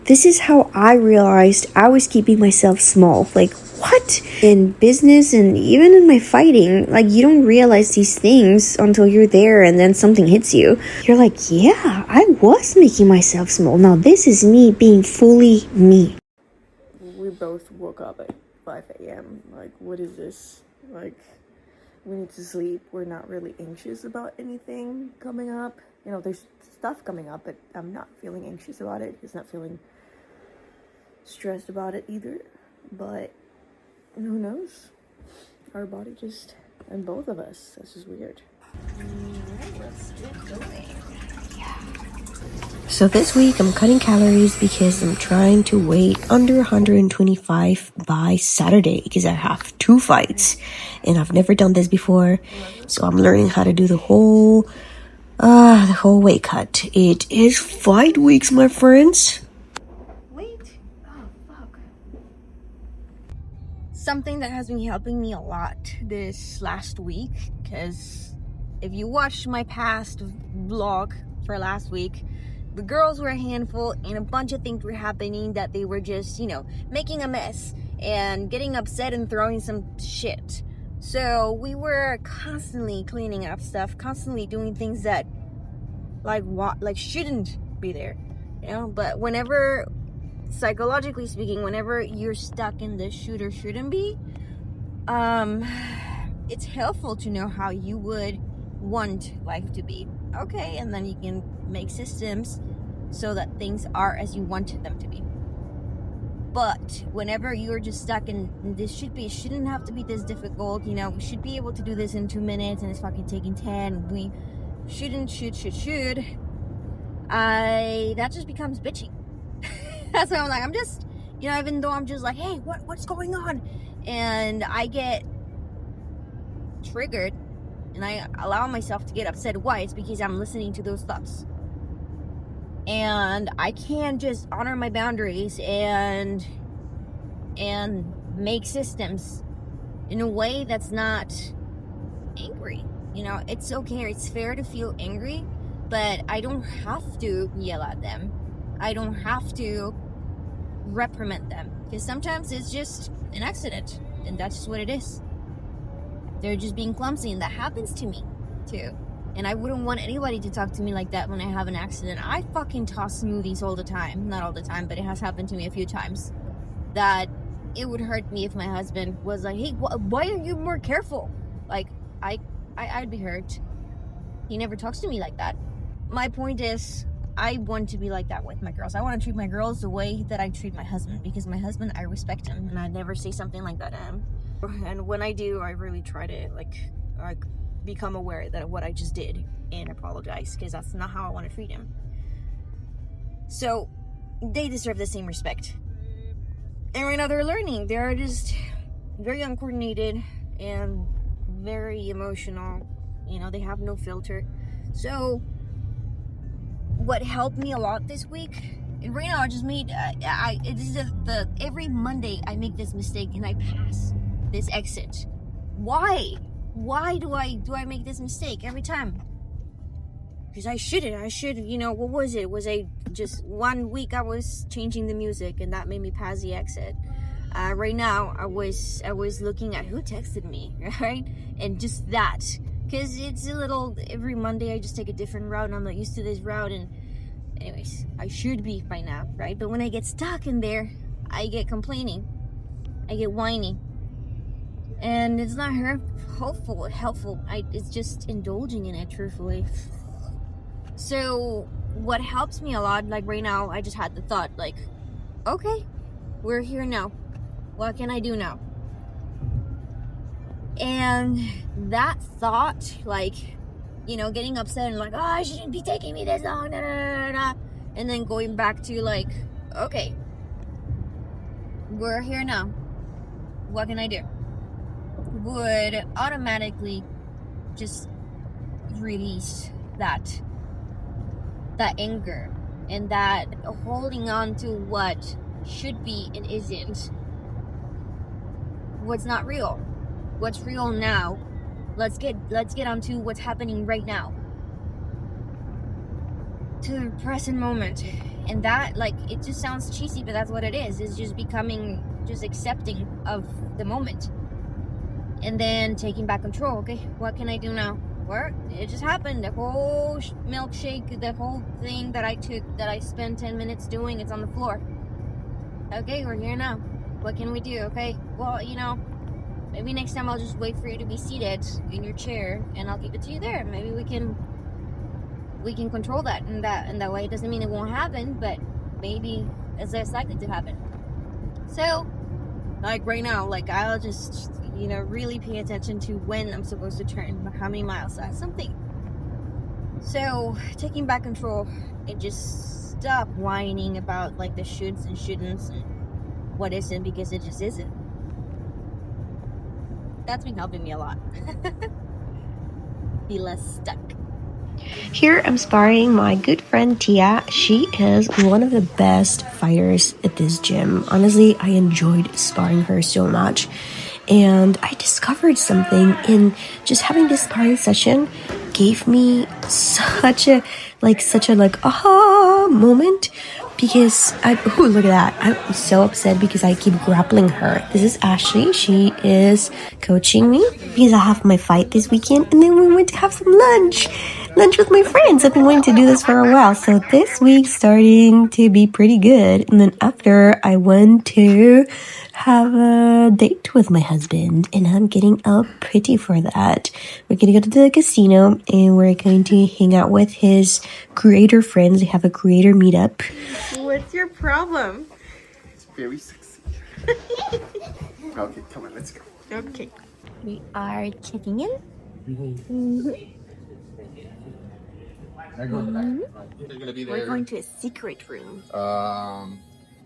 This is how I realized I was keeping myself small. Like, what? In business and even in my fighting, like, you don't realize these things until you're there and then something hits you. You're like, yeah, I was making myself small. Now this is me being fully me. We both woke up at 5 a.m. Like, what is this? Like, we need to sleep. We're not really anxious about anything coming up. You know, there's stuff coming up, but I'm not feeling anxious about it. It's not feeling stressed about it either. But who knows? Our body just, and both of us, this is weird. Let's get going. So this week I'm cutting calories because I'm trying to weigh under 125 by Saturday because I have 2 fights and I've never done this before. So I'm learning how to do the whole weight cut. It is fight weeks, my friends. Wait. Oh, fuck. Something that has been helping me a lot this last week, because if you watched my past vlog for last week, the girls were a handful and a bunch of things were happening that they were just, you know, making a mess and getting upset and throwing some shit. So we were constantly cleaning up stuff, constantly doing things that like shouldn't be there, you know. But whenever, psychologically speaking, whenever you're stuck in the should or shouldn't be, it's helpful to know how you would want life to be. Okay, and then you can make systems so that things are as you want them to be. But whenever you're just stuck in this shouldn't have to be this difficult, you know, we should be able to do this in 2 minutes and it's fucking taking 10, we should, that just becomes bitchy. That's why I'm like, I'm just, you know, even though I'm just like, hey, what's going on? And I get triggered and I allow myself to get upset. Why? It's because I'm listening to those thoughts. And I can't just honor my boundaries and make systems in a way that's not angry. You know, it's okay, it's fair to feel angry, but I don't have to yell at them. I don't have to reprimand them, because sometimes it's just an accident and that's just what it is. They're just being clumsy, and that happens to me too. And I wouldn't want anybody to talk to me like that when I have an accident. I fucking toss smoothies all the time. Not all the time, but it has happened to me a few times. That it would hurt me if my husband was like, hey, why are you more careful? Like, I'd be hurt. He never talks to me like that. My point is, I want to be like that with my girls. I want to treat my girls the way that I treat my husband, because my husband, I respect him, and I never say something like that to him. And when I do, I really try to like become aware that what I just did and apologize, because that's not how I want to treat him. So they deserve the same respect. And right now they're learning. They're just very uncoordinated and very emotional. You know, they have no filter. So what helped me a lot this week, and right now I just made every Monday I make this mistake and I pass this exit. Why do I make this mistake every time? Because I should, you know, what was it? Was I just 1 week I was changing the music and that made me pass the exit. Right now I was looking at who texted me, right? And just that, because it's a little, every Monday I just take a different route and I'm not used to this route, and anyways, I should be by now, right? But when I get stuck in there, I get complaining, I get whiny, and it's not helpful. It's just indulging in it, truthfully. So what helps me a lot, like right now, I just had the thought, like, okay, we're here now. What can I do now? And that thought, like, you know, getting upset and like, oh, I shouldn't be taking me this long, and then going back to like, okay, we're here now. What can I do? Would automatically just release that anger and that holding on to what should be and isn't, what's not real, what's real now. Let's get on to what's happening right now, to the present moment. And that, like, it just sounds cheesy, but that's what it is. It's just becoming, just accepting of the moment. And then taking back control. Okay, what can I do now? Well, it just happened. The whole milkshake, the whole thing that I took, that I spent 10 minutes doing, it's on the floor. Okay, we're here now. What can we do? Okay, well, you know, maybe next time I'll just wait for you to be seated in your chair and I'll give it to you there. Maybe we can control that, and that way. It doesn't mean it won't happen, but maybe it's less likely to happen. So, like right now, like I'll just, you know, really pay attention to when I'm supposed to turn, how many miles, something. So, taking back control and just stop whining about like the shoulds and shouldn'ts and what isn't, because it just isn't. That's been helping me a lot. Be less stuck. Here I'm sparring my good friend Tia. She is one of the best fighters at this gym. Honestly, I enjoyed sparring her so much. And I discovered something in just having this sparring session gave me such a aha moment, because look at that. I'm so upset because I keep grappling her. This is Ashley. She is coaching me because I have my fight this weekend, and then we went to have some lunch with my friends. I've been wanting to do this for a while, so this week's starting to be pretty good. And then after, I went to have a date with my husband, and I'm getting all pretty for that. We're gonna go to the casino, and we're going to hang out with his creator friends. They have a creator meetup. What's your problem? It's very sexy. Okay, come on, let's go. Okay. We are checking in. They're gonna be there. We're going to a secret room.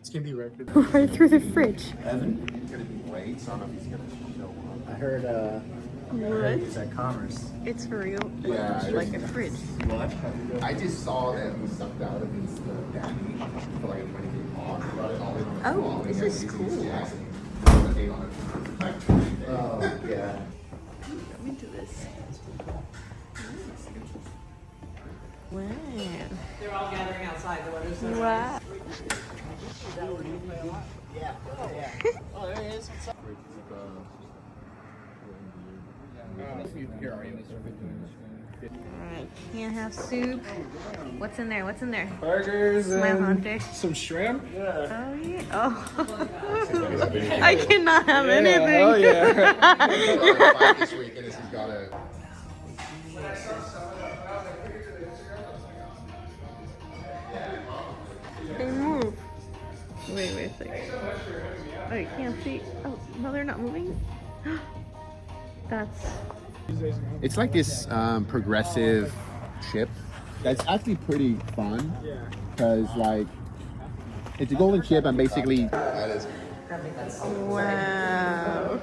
It's gonna be right Right through the fridge. Evan, he's gonna be late, so I don't know if he's gonna show up. I heard he's at Commerce. It's for real. Yeah, It's like a fridge. What? I just saw that he sucked out against the daddy for like a 20K pause. Oh, this is cool. Oh, yeah. Come into this. Wow. They're all gathering outside. The weather's so Wow. Alright, can't have soup. What's in there? What's in there? Burgers Smile and Hunter. some shrimp. Oh yeah. Oh. I cannot have anything. Oh yeah. This weekend is he's got a. They move. Wait a second. Oh, you can't see. Oh, no, they're not moving. That's. It's like this progressive chip that's actually pretty fun because like it's a golden chip and basically that is. Wow.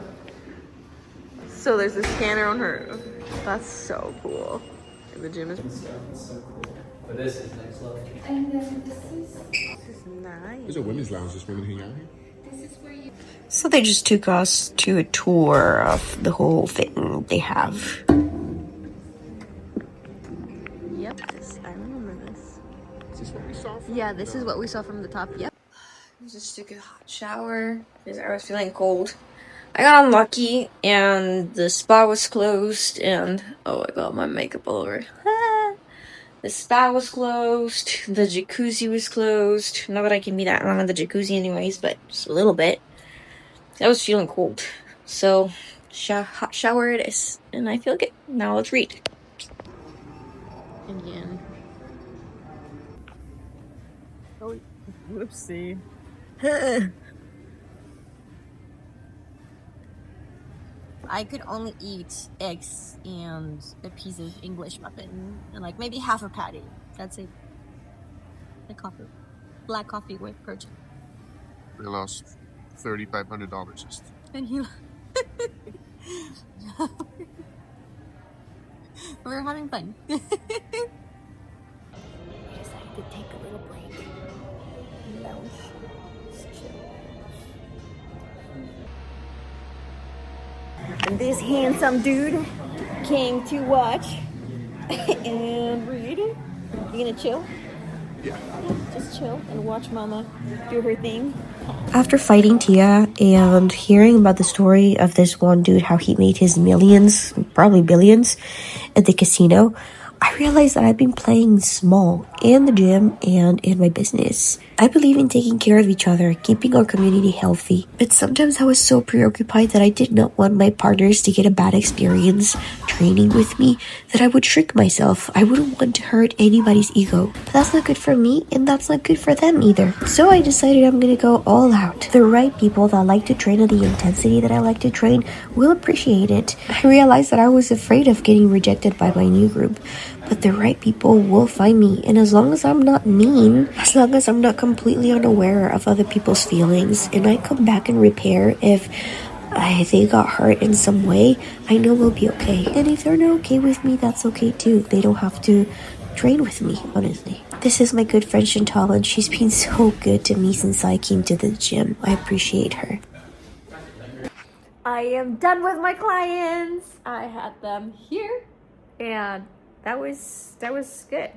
So there's a scanner on her. That's so cool. The gym is. But this is next level. This is nice. There's a women's lounge. Just women hang out here. So they just took us to a tour of the whole thing they have. Yep, I remember this. Is this what we saw? Yeah, this is what we saw from the top. Yep. Just took a hot shower because I was feeling cold. I got unlucky and the spa was closed and oh, I got my makeup all over. The spa was closed, the jacuzzi was closed. Not that I can be that long in the jacuzzi anyways, but just a little bit. I was feeling cold. So, hot shower it is. And I feel good. Now let's read. Again. Oh, whoopsie. I could only eat eggs and a piece of English muffin and like maybe half a patty. That's it. The coffee. Black coffee with protein. We lost $3,500. And you we're having fun. Decided to take a little break. Lounge. And this handsome dude came to watch and read. You gonna chill? Just chill and watch Mama do her thing. After fighting Tia and hearing about the story of this one dude, how he made his millions, probably billions, at the casino, I realized that I've been playing small in the gym and in my business. I believe in taking care of each other, keeping our community healthy. But sometimes I was so preoccupied that I did not want my partners to get a bad experience training with me that I would shrink myself. I wouldn't want to hurt anybody's ego. But that's not good for me, and that's not good for them either. So I decided I'm gonna go all out. The right people that like to train at the intensity that I like to train will appreciate it. I realized that I was afraid of getting rejected by my new group. But the right people will find me, and as long as I'm not mean, as long as I'm not completely unaware of other people's feelings, and I come back and repair if they got hurt in some way, I know we'll be okay. And if they're not okay with me, that's okay too. They don't have to train with me, honestly. This is my good friend Chantal, and she's been so good to me since I came to the gym. I appreciate her. I am done with my clients. I had them here, and that was good.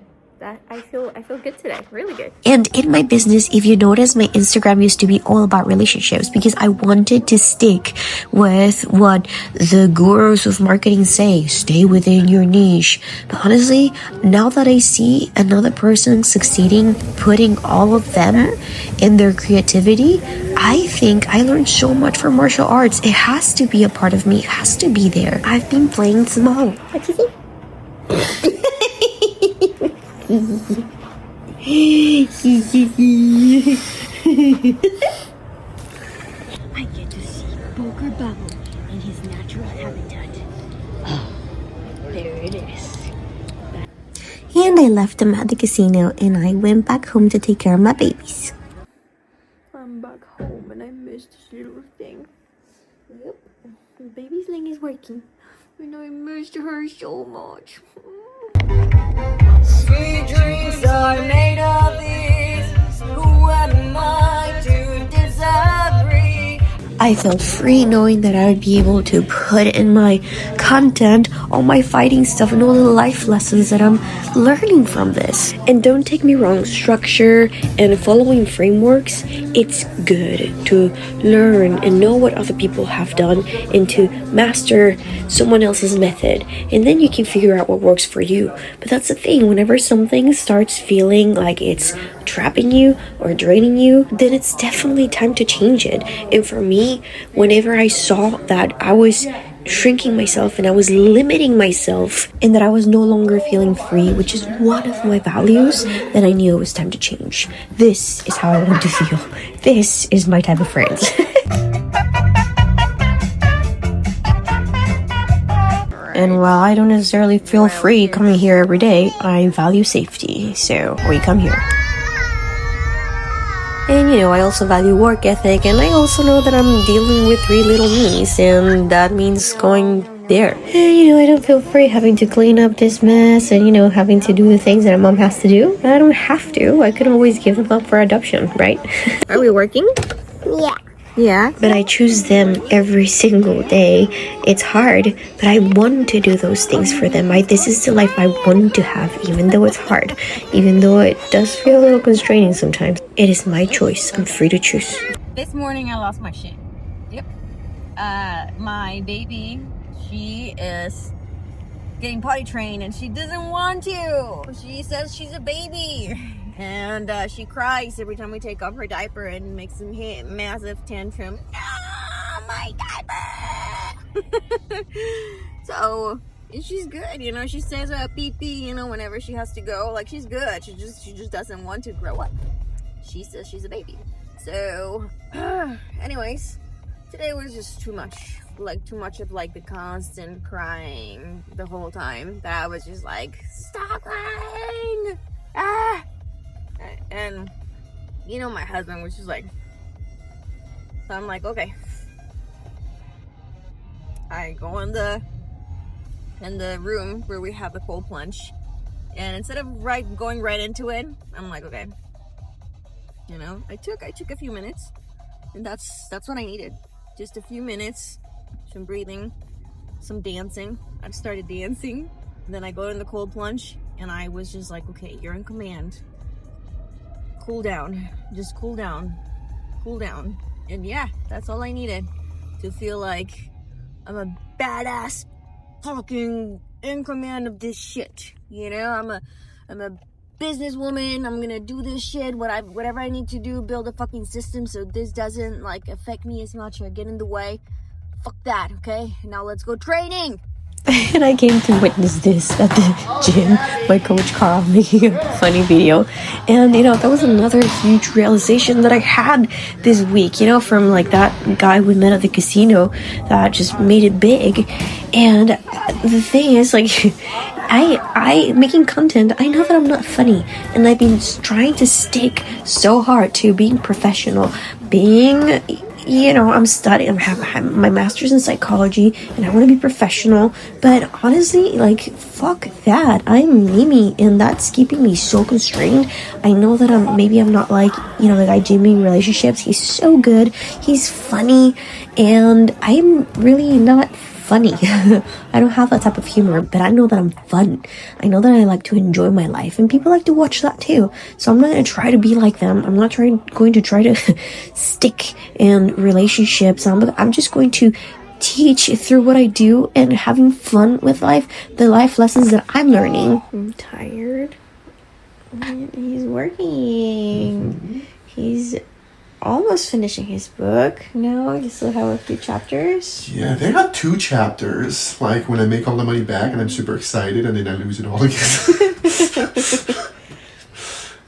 I feel good today. Really good. And in my business, if you notice, my Instagram used to be all about relationships because I wanted to stick with what the gurus of marketing say. Stay within your niche. But honestly, now that I see another person succeeding, putting all of them in their creativity, I think I learned so much from martial arts. It has to be a part of me. It has to be there. I've been playing small. What you think? I get to see Poker Bubble in his natural habitat. There it is. And I left them at the casino and I went back home to take care of my babies. I'm back home and I missed this little thing. Yep, the baby's leg is working. And I missed her so much. Sweet dreams are made of these. Who am I to disagree? I felt free knowing that I would be able to put in my content all my fighting stuff and all the life lessons that I'm learning from this. And don't take me wrong, structure and following frameworks, it's good to learn and know what other people have done and to master someone else's method. And then you can figure out what works for you. But that's the thing, whenever something starts feeling like it's trapping you or draining you, then it's definitely time to change it. And for me, whenever I saw that I was shrinking myself and I was limiting myself and that I was no longer feeling free, which is one of my values, then I knew it was time to change. This is how I want to feel. This is my type of friends. And while I don't necessarily feel free coming here every day, I value safety, so we come here. And I also value work ethic, and I also know that I'm dealing with 3 little me's, and that means going there. And I don't feel free having to clean up this mess and, having to do the things that a mom has to do. I don't have to. I could always give them up for adoption, right? Are we working? Yeah. But I choose them every single day. It's hard, but I want to do those things for them. This is the life I want to have, even though it's hard, even though it does feel a little constraining sometimes. It is my choice. I'm free to choose. This morning I lost my shit. Yep. My baby, she is getting potty trained and she doesn't want to. She says she's a baby. And she cries every time we take off her diaper and makes a massive tantrum. No, my diaper! So she's good, she says pee pee, whenever she has to go. Like, she's good. She just doesn't want to grow up. She says she's a baby. So, anyways, today was just too much. Too much of the constant crying the whole time. That I was just like, stop crying! Ah! And my husband was just like, so I'm like, okay. I go in the room where we have the cold plunge, and instead of going right into it, I'm like, okay, I took a few minutes, and that's what I needed. Just a few minutes, some breathing, some dancing. I started dancing, and then I go in the cold plunge, and I was just like, okay, you're in command. cool down. Just cool down. Cool down. And yeah, that's all I needed to feel like I'm a badass fucking in command of this shit. You know, I'm a businesswoman. I'm gonna do this shit, whatever I need to do, build a fucking system so this doesn't like affect me as much or get in the way. Fuck that, okay? Now let's go training. And I came to witness this at the gym, my coach Carl making a funny video. And, that was another huge realization that I had this week, from like that guy we met at the casino that just made it big. And the thing is, like, I making content, I know that I'm not funny. And I've been trying to stick so hard to being professional, being... I'm studying, I have my master's in psychology, and I want to be professional, but honestly, like, fuck that. I'm Mimi, and that's keeping me so constrained. I know that I'm not like, the guy Jimmy in relationships. He's so good, he's funny, and I'm really not funny. I don't have that type of humor, but I know that I'm fun. I know that I like to enjoy my life, and people like to watch that too. So I'm not going to try to be like them. I'm not going to try to stick in relationships. I'm just going to teach through what I do and having fun with life, the life lessons that I'm learning. I'm tired. He's working. He's almost finishing his book. No, you still have a few chapters. Yeah, they got 2 chapters. Like when I make all the money back and I'm super excited, and then I lose it all again.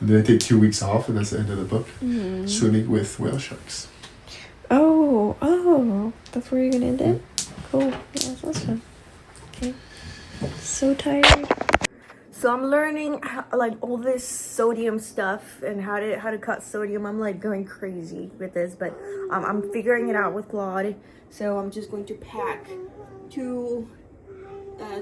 And then I take 2 weeks off, and that's the end of the book. Swimming with whale sharks. Oh, that's where you're gonna end it? Cool. Yeah, that's fun. Okay. So tired. So I'm learning all this sodium stuff and how to cut sodium. I'm like going crazy with this, but I'm figuring it out with Claude. So I'm just going to pack 2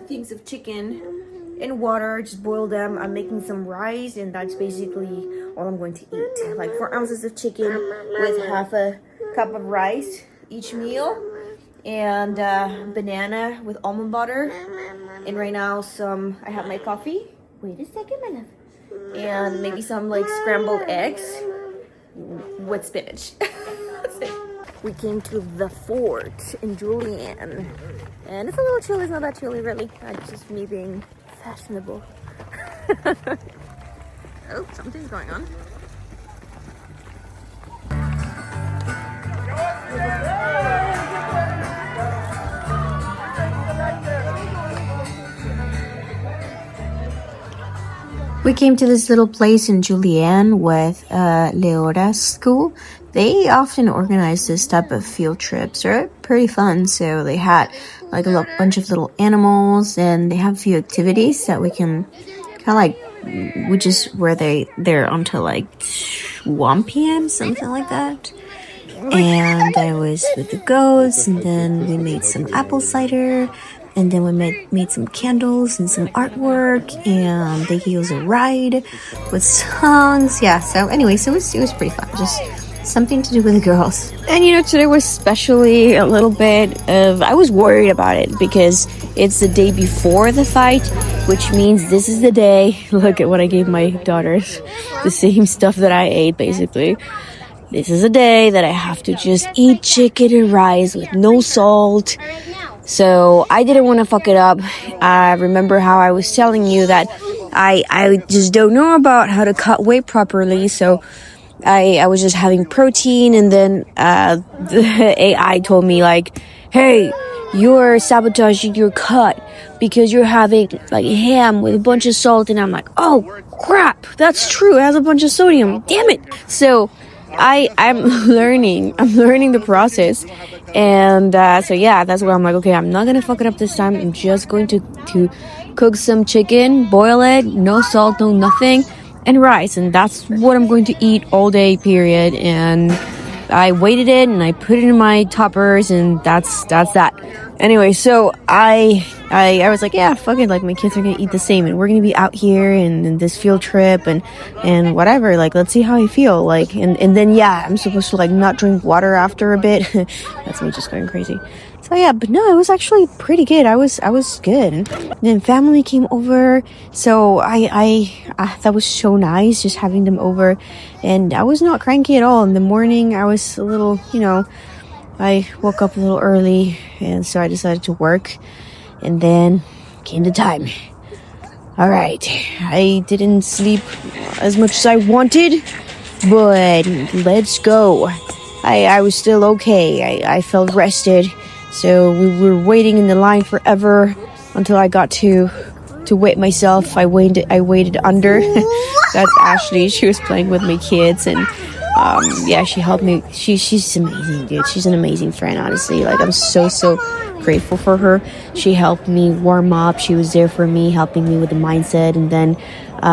things of chicken in water, just boil them. I'm making some rice, and that's basically all I'm going to eat. Like 4 ounces of chicken with half a cup of rice each meal, and banana with almond butter. And right now I have my coffee. Wait a second, my love. And maybe some like scrambled eggs with spinach. That's it. We came to the fort in Julian. And it's a little chilly. It's not that chilly really. It's just me being fashionable. Oh, something's going on. We came to this little place in Julian with Leora's school. They often organize this type of field trips. They're pretty fun. So they had like a bunch of little animals, and they have a few activities that we can kind of like, we just were there until like 1 p.m. something like that. And I was with the goats, and then we made some apple cider, and then we made some candles and some artwork, and they gave us a ride with songs. Yeah, so anyway, so it was pretty fun. Just something to do with the girls. And today was especially a little bit of, I was worried about it because it's the day before the fight, which means this is the day. Look at what I gave my daughters. The same stuff that I ate, basically. This is a day that I have to just eat chicken and rice with no salt. So I didn't want to fuck it up. I remember how I was telling you that I just don't know about how to cut weight properly. So I was just having protein, and then the AI told me like, hey, you're sabotaging your cut because you're having like ham with a bunch of salt. And I'm like, oh crap, that's true, it has a bunch of sodium, damn it. So I'm learning the process. And so yeah, that's where I'm like, okay, I'm not gonna fuck it up this time. I'm just going to cook some chicken, boil it, no salt, no nothing, and rice, and that's what I'm going to eat all day, period. And I weighted it and I put it in my toppers, and that's that. Anyway, so I was like, yeah, fuck it, like my kids are gonna eat the same, and we're gonna be out here and this field trip and whatever, like let's see how I feel, like, and then yeah, I'm supposed to like not drink water after a bit. That's me just going crazy. So yeah, but no, it was actually pretty good. I was good. And then family came over, so I that was so nice just having them over, and I was not cranky at all. In the morning, I was a little, I woke up a little early, and so I decided to work, and then came the time. All right, I didn't sleep as much as I wanted, but let's go. I was still okay. I felt rested. So we were waiting in the line forever until I got to wait myself. I waited under. That's Ashley. She was playing with my kids, and yeah, she helped me. She's amazing, dude. She's an amazing friend, honestly. Like, I'm so grateful for her. She helped me warm up. She was there for me, helping me with the mindset, and then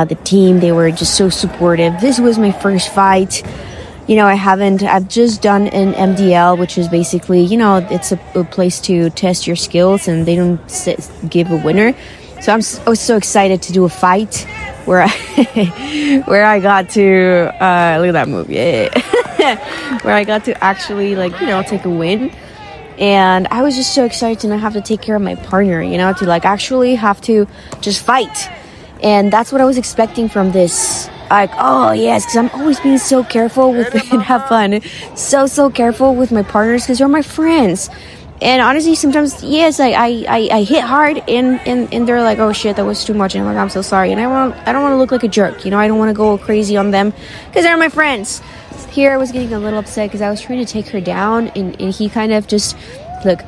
the team, they were just so supportive. This was my first fight. I've just done an MDL, which is basically, it's a place to test your skills, and they don't give a winner. So I was so excited to do a fight where I got to, look at that move, yeah. Where I got to actually, take a win. And I was just so excited to not have to take care of my partner, to actually have to just fight. And that's what I was expecting from this. Like, oh yes, because I'm always being so careful with and have fun. So careful with my partners because they're my friends. And honestly, sometimes, yes, I hit hard and they're like, oh shit, that was too much. And I'm like, I'm so sorry. And I don't want to look like a jerk, I don't want to go crazy on them because they're my friends. Here I was getting a little upset because I was trying to take her down, and he kind of just, look,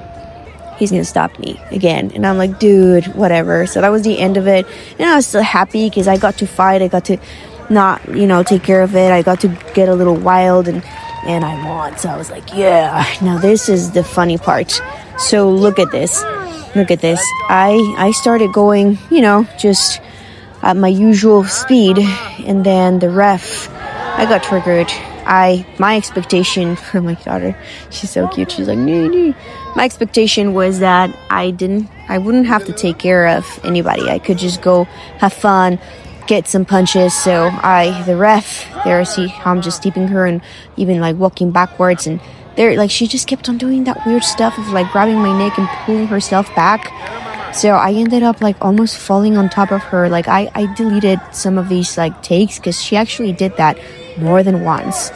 he's gonna stop me again. And I'm like, dude, whatever. So that was the end of it. And I was still happy because I got to fight. I got to not, take care of it. I got to get a little wild, and I won. So I was like, yeah. Now this is the funny part. So look at this. I started going, just at my usual speed, and then the ref, I got triggered. My expectation for my daughter, she's so cute. She's like, nee. My expectation was that I wouldn't have to take care of anybody. I could just go have fun, get some punches. So the ref there, see how I'm just keeping her and even walking backwards, and there, she just kept on doing that weird stuff of grabbing my neck and pulling herself back. So I ended up almost falling on top of her. I deleted some of these takes because she actually did that more than once.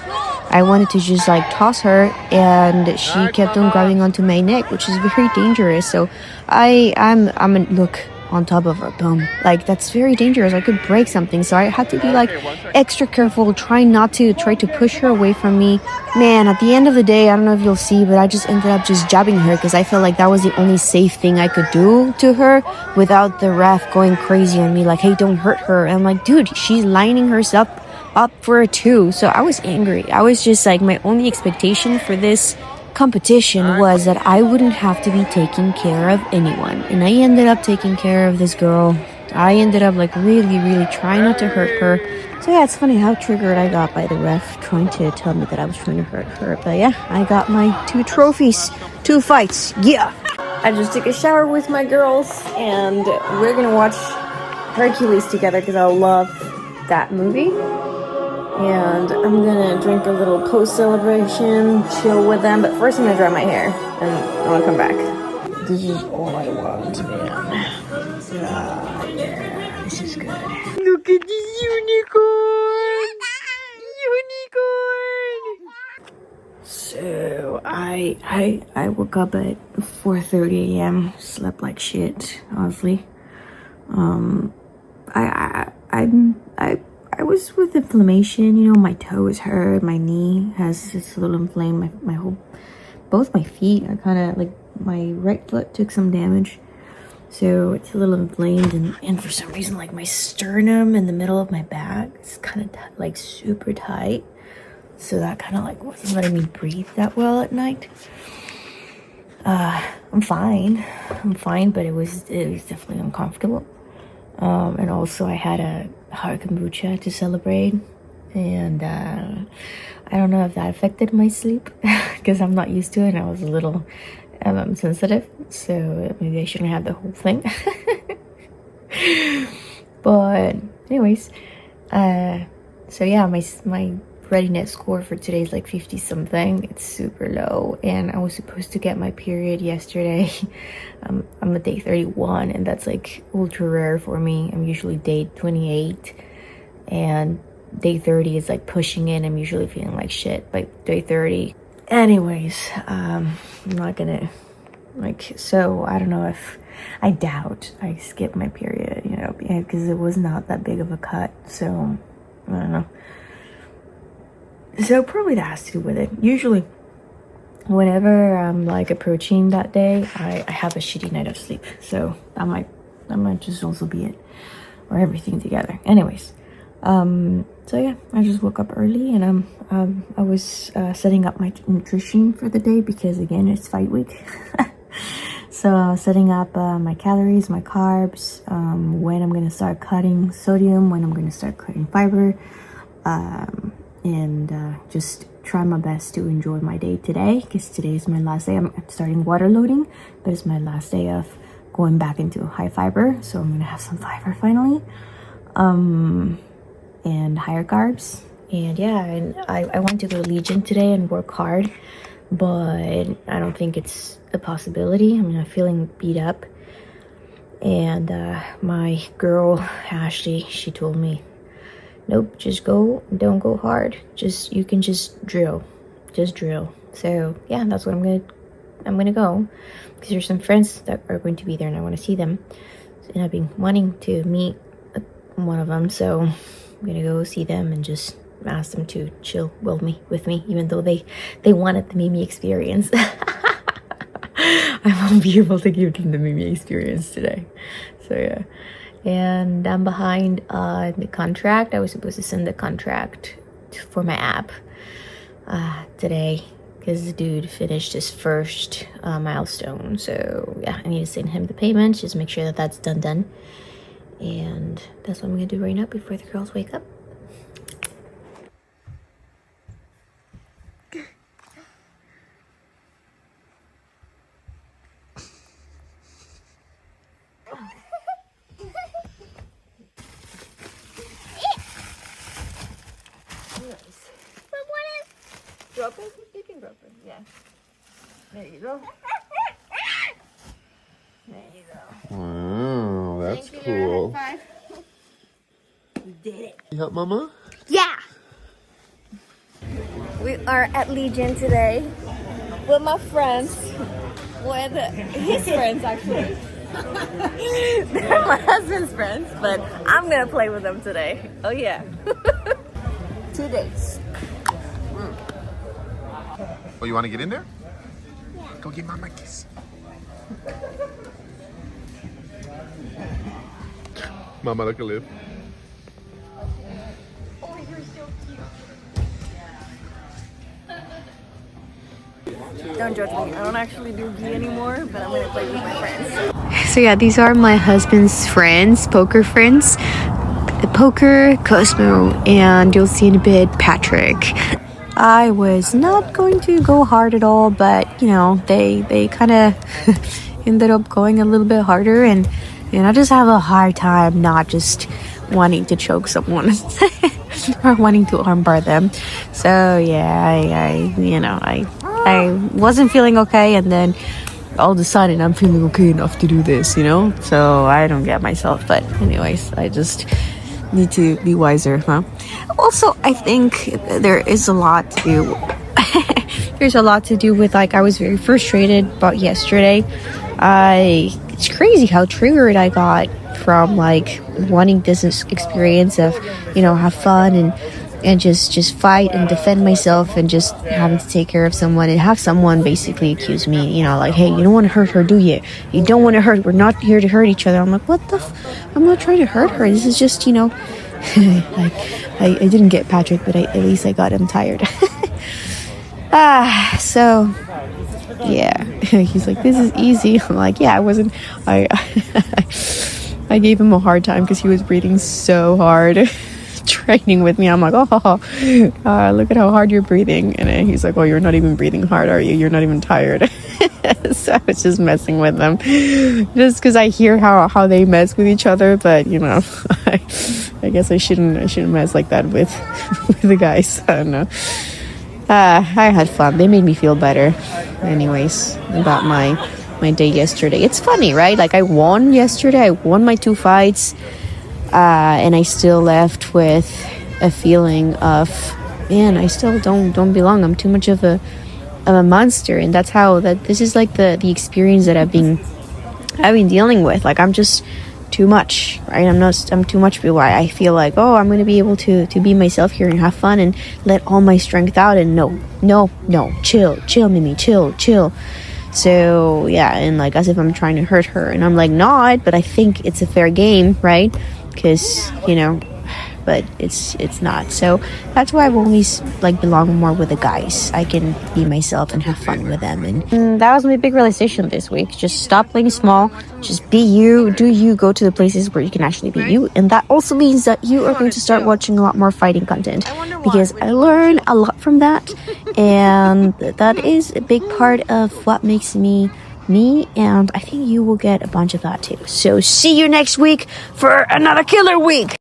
I wanted to just toss her, and she kept on grabbing onto my neck, which is very dangerous. So I'm look on top of her, boom. That's very dangerous. I could break something. So I had to be extra careful, try to push her away from me. Man, at the end of the day, I don't know if you'll see, but I just ended up just jabbing her because I felt like that was the only safe thing I could do to her without the ref going crazy on me, hey, don't hurt her. And I'm like, dude, she's lining herself up for a 2. So I was angry. I was just my only expectation for this competition was that I wouldn't have to be taking care of anyone, and I ended up taking care of this girl. I ended up really trying not to hurt her. So yeah, it's funny how triggered I got by the ref trying to tell me that I was trying to hurt her. But yeah, I got my 2 trophies, 2 fights. Yeah. I just took a shower with my girls, and we're gonna watch Hercules together because I love that movie. And I'm gonna drink a little post-celebration, chill with them. But first I'm gonna dry my hair, and I wanna come back. This is all I want, man. Yeah, this is good. Look at this unicorn! So I woke up at 4:30 a.m. Slept like shit, honestly. I was with inflammation, my toe is hurt, my knee it's a little inflamed, both my feet are kind of my right foot took some damage, so it's a little inflamed, and for some reason my sternum in the middle of my back is kind of super tight, so that kind of wasn't letting me breathe that well at night. I'm fine, but it was definitely uncomfortable. And also I had a hard kombucha to celebrate, and I don't know if that affected my sleep because I'm not used to it, and I was a little sensitive, so maybe I shouldn't have the whole thing. But anyways, so yeah, my readiness score for today is like 50 something. It's super low, and I was supposed to get my period yesterday. I'm at day 31, and that's like ultra rare for me. I'm usually day 28, and day 30 is like pushing in. I'm usually feeling like shit by day 30. Anyways, I'm not gonna, like, so I don't know if, I doubt I skipped my period, you know, because it was not that big of a cut. So I don't know. So probably that has to do with it. Usually whenever I'm like approaching that day, I have a shitty night of sleep. So that might just also be it, or everything together. Anyways, so yeah, I just woke up early, and I was setting up my nutrition for the day, because again, it's fight week. So setting up my calories, my carbs, when I'm gonna start cutting sodium, when I'm gonna start cutting fiber, and just try my best to enjoy my day today, because today is my last day. I'm starting water loading, but it's my last day of going back into high fiber, so I'm gonna have some fiber finally, and higher carbs. And yeah, and I want to go to Legion today and work hard, but I don't think it's a possibility. I mean, I'm feeling beat up, and my girl Ashley, she told me, nope, just go, don't go hard, you can just drill. So yeah, that's what I'm gonna go, because there's some friends that are going to be there, and I want to see them, and I've been wanting to meet one of them, so I'm gonna go see them and just ask them to chill with me, even though they wanted the Mimi experience. I won't be able to give them the Mimi experience today. So yeah. And I'm behind the contract. I was supposed to send the contract for my app today, because the dude finished his first milestone. So yeah, I need to send him the payment, just make sure that that's done. And that's what I'm gonna do right now before the girls wake up. Drop it? You can drop it, yeah. There you go. There you go. Wow, that's cool. You did it. You help Mama? Yeah. We are at Legion today with my friends, with his friends actually. They're my husband's friends, but I'm gonna play with them today. Oh yeah. 2 days. Oh, you want to get in there? Yeah. Go give Mama a kiss. Mama, look at Liv. Oh, you're so cute. Don't judge me. I don't actually do gi anymore, but I'm gonna play with my friends. So yeah, these are my husband's friends, poker friends. Poker, Cosmo, and you'll see in a bit Patrick. I was not going to go hard at all, but you know, they kind of ended up going a little bit harder, and I just have a hard time not just wanting to choke someone or wanting to armbar them. So yeah, I wasn't feeling okay, and then all of a sudden I'm feeling okay enough to do this, you know? So I don't get myself, but anyways, I just need to be wiser, huh? Also, I think there is a lot to do. There's a lot to do with, like, I was very frustrated about yesterday. It's crazy how triggered I got from, like, wanting this experience of, you know, have fun and just fight and defend myself, and just having to take care of someone, and have someone basically accuse me, you know, like, hey, you don't want to hurt her, do you? You don't want to hurt, we're not here to hurt each other. I'm like, what the I'm not trying to hurt her. This is just, you know, I didn't get Patrick, but at least I got him tired. So yeah. He's like, this is easy. I'm like, yeah, I gave him a hard time because he was breathing so hard. training with me. I'm like, oh, look at how hard you're breathing. And then he's like, oh, you're not even breathing hard, are you? You're not even tired. So I was just messing with them, just because I hear how they mess with each other. But you know, I guess I shouldn't mess like that with the guys. I don't know. I had fun. They made me feel better. Anyways, about my day yesterday. It's funny, right? Like I won yesterday. I won my 2 fights, and I still left with a feeling of, man, I still don't belong. I'm too much of a monster, and that's how this is like the experience that I've been dealing with. Like I'm just too much, right? I'm too much. I feel like, oh, I'm gonna be able to be myself here and have fun and let all my strength out. And no, chill, Mimi, chill. So yeah, and like as if I'm trying to hurt her, and I'm like not, but I think it's a fair game, right? Because you know, but it's not. So that's why I've always like belong more with the guys. I can be myself and have fun with them, and that was my big realization this week. Just stop playing small, just be you, do you, go to the places where you can actually be you. And that also means that you are going to start watching a lot more fighting content, because I learn a lot from that, and that is a big part of what makes me, and I think you will get a bunch of that too. So see you next week for another killer week.